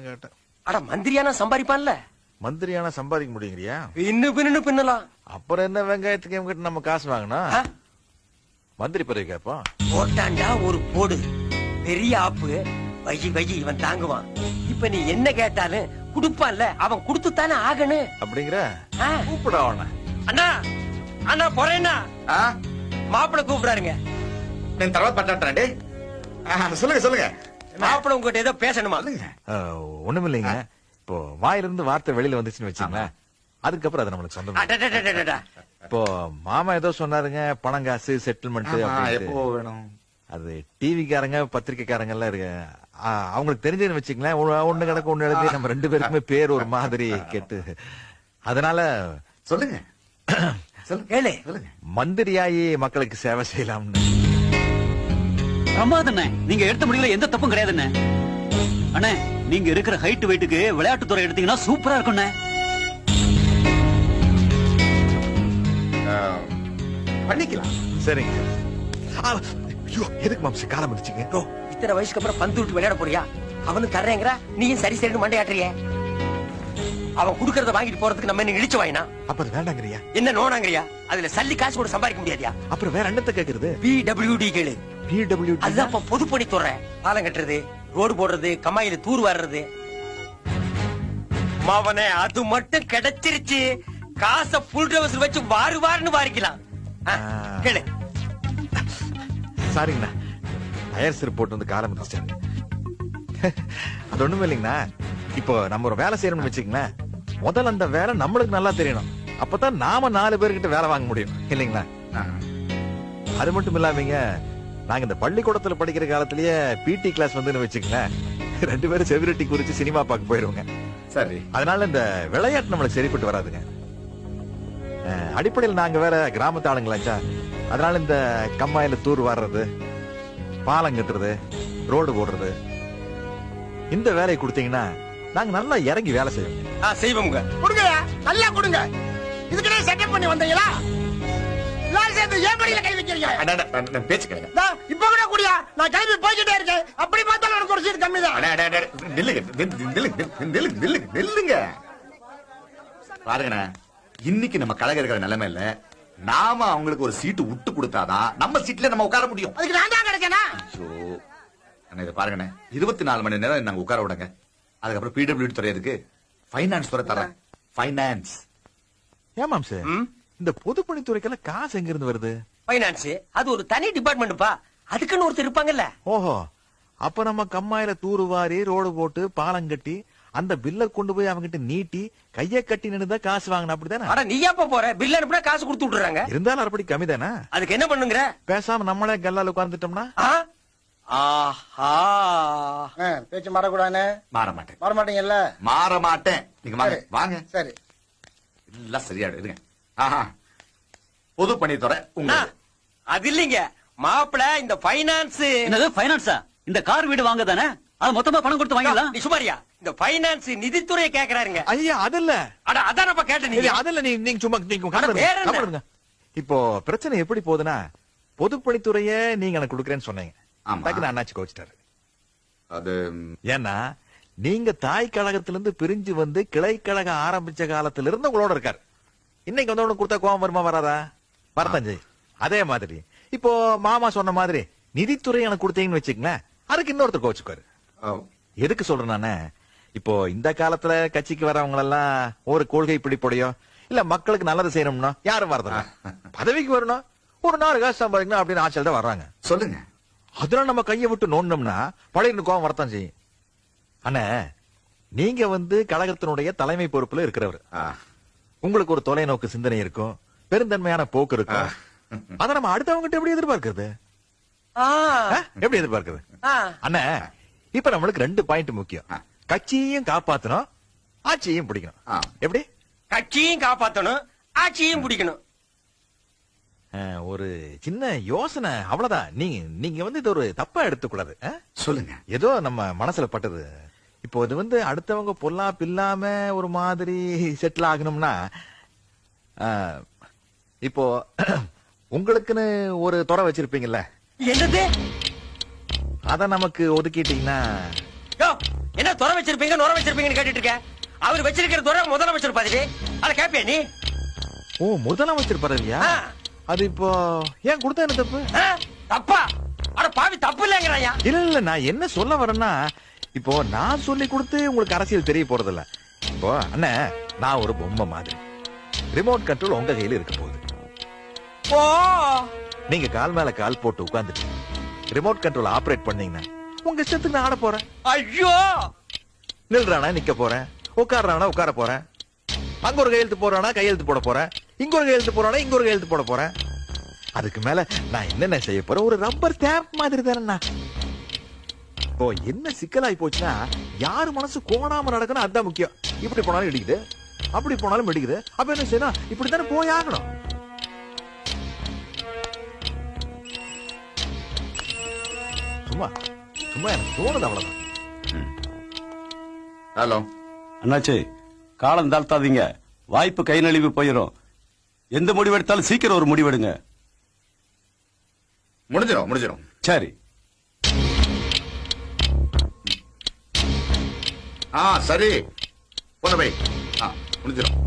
கேட்டேன். அட மந்திரியானா சம்பாதிப்பான்ல. மந்திரியானா சம்பாதிக்க முடியுங்கிறியா? பின்னு பின்னலாம். அப்புறம் என்ன வெங்காயத்துக்கு கிட்ட நம்ம காசு வாங்கணும்? மந்திரி பதவி கேட்போம். போட்டாண்டா ஒரு போடு. பெரிய ஆப்பு. வகி இவன் தாங்குவான். இப்ப நீ என்ன கேட்டாலும் குடுப்பான்ல, அவன் குடுத்துத்தானே ஆகணும். அப்படிங்கிற கூப்பிட அவன. அண்ணா அண்ணா போறேன்னா மாப்பிள கூப்பிடாருங்க. சொல்லுங்க சொல்லுங்க. மாப்பிள உங்ககிட்ட ஏதோ பேசணுமா? ஒண்ணும் இல்லைங்க. இப்போ வாயிலிருந்து வார்த்தை வெளியில வந்துச்சுன்னு வச்சுங்க, அதுக்கப்புறம் அது நம்மளுக்கு சொந்தம். இப்போ மாமா ஏதோ சொன்னாருங்க, பணம் காசு செட்டில்மெண்ட் எப்போ வேணும். அது டிவிக்காரங்க பத்திரிக்கைக்காரங்க எல்லாம் இருக்கு, அவங்களுக்கு தெரிஞ்சதுன்னு வச்சுங்களேன். ஒண்ணு கிடக்கு ஒண்ணு எழுதி நம்ம ரெண்டு பேருக்குமே பேர் ஒரு மாதிரி கேட்டு, அதனால சொல்லுங்க சொல்லுங்க. மந்திரியாயி மக்களுக்கு சேவை செய்யலாம்னு. பிரமாதண்ணே, நீங்க எடுத்த முடிவுல எந்த தப்பும் கிடையாதுண்ணே. அண்ணே, நீங்க இருக்கிற ஹைட் வெயிட்டுக்கு விளையாட்டுத்துறை எடுத்தீங்கன்னா சூப்பரா இருக்கும்ண்ணே. பண்ணிக்கலாம். சரிங்க. எதுக்கு மாம்சி காலம் இருந்துச்சுங்க? இத்தனை வயசுக்கு அப்புறம் பந்து விட்டு விளையாட போறியா? அவனு தர்றேங்கிற, நீயும் சரி சரின்னு மண்டையாட்டுறிய. அவன் குடுக்கறத வாங்கிட்டு போறதுக்கு நம்ம என்ன இழிச்சு வாயினா? அப்புறம் வேண்டாங்கறியா? என்ன நோனாங்கறியா? அதுல சல்லி காசு கூட சம்பாதிக்க முடியாதியா? அப்புறம் வேற என்னத்த கேக்குறது? பிடபிள்யூடி கேளு. பிடபிள்யூடி அதுதான் பொதுப்பணித்துறை. பாலம் கட்டுறது, ரோடு போடுறது, கம்மாயில தூர் வர்றது. மாவனே, அது மட்டும் கிடைச்சிருச்சு. காசை புல் ட்ரெஸ் வச்சு வாருன்னு வாரிக்கலாம். கேளு. சாரிங்கண்ணா, டயர் சிறு போட்டு வந்து காலம் இருந்துச்சாங்க. அது ஒண்ணுமே இல்லைங்கண்ணா. இப்போ நம்ம ஒரு வேலை செய்யணும்னு வச்சுக்கங்களேன், முதல்ல அந்த வேலை நம்மளுக்கு நல்லா தெரியணும். அப்பதான் நாம 4 பேர்கிட்ட வேலை வாங்க முடியும் இல்லைங்களா? அது மட்டும் இல்லாமங்க, நாங்க இந்த பள்ளிக்கூடத்துல படிக்கிற காலத்திலேயே பிடி கிளாஸ் வந்து வச்சுக்கங்களேன், 2 பேரும் செவிரட்டி குறிச்சு சினிமா பார்க்க போயிருவோங்க. சரி. அதனால இந்த விளையாட்டு நம்மளுக்கு சரிப்பட்டு வராதுங்க. அடிப்படையில் நாங்க வேற கிராமத்து ஆளுங்களாச்சா, அதனால இந்த கம்மாயில தூர் வர்றது, பாலம் கட்டுறது, ரோடு போடுறது, இந்த வேலையை கொடுத்தீங்கன்னா நாங்க நல்லா இறங்கி வேலை செய்வோம். செய்வோங்க. கொடுங்க, நல்லா கொடுங்க. இதுக்கிட்டே செட்டப் பண்ணி வந்தீங்களா? ஏன் படியில கை வைக்கிறீங்க? பேச்சு கேளுங்க. இப்ப கூட கூடியா, நான் கிளம்பி போய்கிட்டே இருக்கேன். அப்படி பார்த்தாலும் எனக்கு ஒரு சீட் கம்மி தான். நில்லுங்க பாருங்கண்ணா, இன்னைக்கு நம்ம கழகம் இருக்கிற நிலைமை இல்ல. நாம அவங்களுக்கு ஒரு சீட்டு விட்டு கொடுத்தாதான் நம்ம சீட்ல நம்ம உட்கார முடியும். அதுக்கு நான் தான் கிடைக்கனா? இதை பாருங்கண்ணே, 24 மணி நேரம் நாங்க உட்கார விடுங்க. அதுக்கப்புறம் பிடபிள்யூடி துறை இருக்கு, பைனான்ஸ் துறை தரேன். பைனான்ஸ். ஏன் மாம்சு, இந்த பொதுப்பணித்துறைக்கெல்லாம் காசு எங்க இருந்து வருது? பைனான்ஸ் அது ஒரு தனி டிபார்ட்மெண்ட்ப்பா. அதுக்குன்னு ஒருத்தர் இருப்பாங்கல்ல. ஓஹோ, அப்ப நம்ம கம்மாயில தூரு வாரி ரோடு போட்டு பாலம் கட்டி அந்த பில்ல கொண்டு போய் அவங்கிட்ட நீட்டி கைய கட்டி நின்னுதான் காசு வாங்கணும், அப்படிதானே? அட நீ எப்ப போற? பில் அனுப்புனா காசு கொடுத்து விட்டுறாங்க. இருந்தாலும் அரைப்படி கம்மி தானே. அதுக்கு என்ன பண்ணுங்கிற? பேசாம நம்மளே கல்லால உட்கார்ந்துட்டோம்னா? பேச்சு மாறக்கூடாது. மாற மாட்டேன். மாற மாட்டீங்கல்ல? மாற மாட்டேன். நீங்க வாங்க. சரி, எல்லாம் சரியா இருங்க. பொதுப்பணித்துறை உங்க அது இல்லைங்க மாப்பிள. இந்த பைனான்ஸ். என்னது பைனான்ஸா? இந்த கார் வீடு வாங்க தானே, அது மொத்தமா பணம் கொடுத்து வாங்கலாம். நீ சுமாரியா? இந்த பைனான்ஸ் நிதித்துறையை கேக்குறாருங்க. ஐயா அதல்ல. அட அதான் நம்ம கேட்டேன். நீங்க அதல்ல, நீங்க சும்மா நீங்க இப்போ பிரச்சனை எப்படி போகுதுன்னா, பொதுப்பணித்துறைய நீங்க எனக்கு கொடுக்கறேன்னு சொன்னீங்க. நான் அண்ணாச்சி கோச்சிட்டாரு. அது ஏன்னா நீங்க தாய் கழகத்திலிருந்து பிரிஞ்சு வந்து கிளை கழகம் ஆரம்பிச்ச காலத்துல இருந்து உங்களோட இருக்காரு. இன்னைக்கு வந்து உனக்கு கொடுத்தா கோவம் வருமா வராதா? வரதான் செய்யும். அதே மாதிரி இப்போ மாமா சொன்ன மாதிரி நிதித்துறை எனக்கு கொடுத்தீங்கன்னு வச்சுக்கங்களேன், அதுக்கு இன்னொருத்தர் கோச்சுக்காரு. எதுக்கு சொல்றேன் நானே, இப்போ இந்த காலத்துல கட்சிக்கு வரவங்க எல்லாம் ஒரு கொள்கை பிடிப்படையோ இல்ல மக்களுக்கு நல்லது செய்யணும்னா யாரும் வரதில்ல. பதவிக்கு வரணும், ஒரு 4 காசு சம்பாதிக்கணும் அப்படின்னு ஆட்சியில் தான் வர்றாங்க. சொல்லுங்க. அதெல்லாம் நம்ம கையை விட்டு நோண்டோம்னா பழைய கோவம் வரத்தான் செய்யும். அண்ணா, நீங்க வந்து கழகத்தினுடைய தலைமை பொறுப்புல இருக்கிறவர். உங்களுக்கு ஒரு தொலைநோக்கு சிந்தனை இருக்கும், பெருந்தன்மையான போக்கு இருக்கும். அத நம்ம அடுத்தவங்கிட்ட எப்படி எதிர்பார்க்கிறது? எப்படி எதிர்பார்க்கிறது? அண்ணா, இப்ப நம்மளுக்கு 2 பாயிண்ட் முக்கியம். கட்சியையும் காப்பாத்தணும், ஆட்சியையும் பிடிக்கணும். எப்படி? கட்சியும் காப்பாத்தணும், ஆட்சியும் பிடிக்கணும். ஒரு சின்ன யோசனை, அவ்வளவுதான். நீங்க வந்து இது ஒரு தப்பா எடுத்துக்கூடாது. சொல்லுங்க. ஏதோ நம்ம மனசுல பட்டது. இப்போ இது வந்து அடுத்தவங்க பொல்லாப்பு இல்லாம ஒரு மாதிரி செட்டில் ஆகணும்னா, இப்போ உங்களுக்குன்னு ஒரு துறை வச்சிருப்பீங்கல்ல, என்னது? அத நமக்கு ஒதுக்கிட்டீங்கன்னா. என்ன துறை வச்சிருப்பீங்க நுர வச்சிருப்பீங்கன்னு கேட்டுட்டு இருக்க. அவர் வச்சிருக்கிற துறை முதலமைச்சர் பதவி. அத கேப்பியா நீ? ஓ முதலமைச்சர் பதவியா? ஆ. அது இப்போ ஏன் கொடுத்தா என்ன தப்பு? ஆ? தப்பா? அட பாவி, தப்பு இல்லங்கறாயா? இல்ல இல்ல, நான் என்ன சொல்ல வரேன்னா, இப்போ நான் சொல்லி கொடுத்து உங்களுக்கு அரசியல் தெரிய போறது இல்ல. இப்போ அண்ணே, நான் ஒரு பொம்மை மாதிரி. ரிமோட் கண்ட்ரோல் உங்க கையில இருக்க போகுது. ஓ, நீங்க கால் மேல கால் போட்டு உட்கார்ந்துட்டு ரிமோட் கண்ட்ரோல் ஆபரேட் பண்ணீங்கன்னா உங்க இஷ்டத்துக்கு நான் ஆட போறேன். ஐயோ, நில்றானா நிக்க போறேன், உட்கார்றானா உட்கார போறேன், அங்க ஒரு கையெழுத்து போறானா கையெழுத்து போட போறேன், இங்க ஒரு கையெழுத்து போறானா இங்க ஒரு கையெழுத்து போட போறேன். அதுக்கு மேல நான் என்னென்ன செய்ய போறேன்? ஒரு ரப்பர் ஸ்டாம்ப் மாதிரி தானே. இப்போ என்ன சிக்கலாய் போச்சுன்னா, யாரு மனசு கோணாம நடக்கணும் அதுதான் முக்கியம். இப்படி போனாலும் இடிக்குது, அப்படி போனாலும் இடிக்குது. அப்ப என்ன செய்யணும்? இப்படித்தானே போய் ஆகணும். சும்மா சும்மா எனக்கு தோணுது, அவ்வளவுதான். ஹலோ அண்ணாச்சி, காலம் தாழ்த்தாதீங்க. வாய்ப்பு கை நழுவி போயிடும். எந்த முடிவு எடுத்தாலும் சீக்கிரம் ஒரு முடிவெடுங்க. முடிஞ்சிடும். சரி. சரி, போன போய் முடிஞ்சிடும்.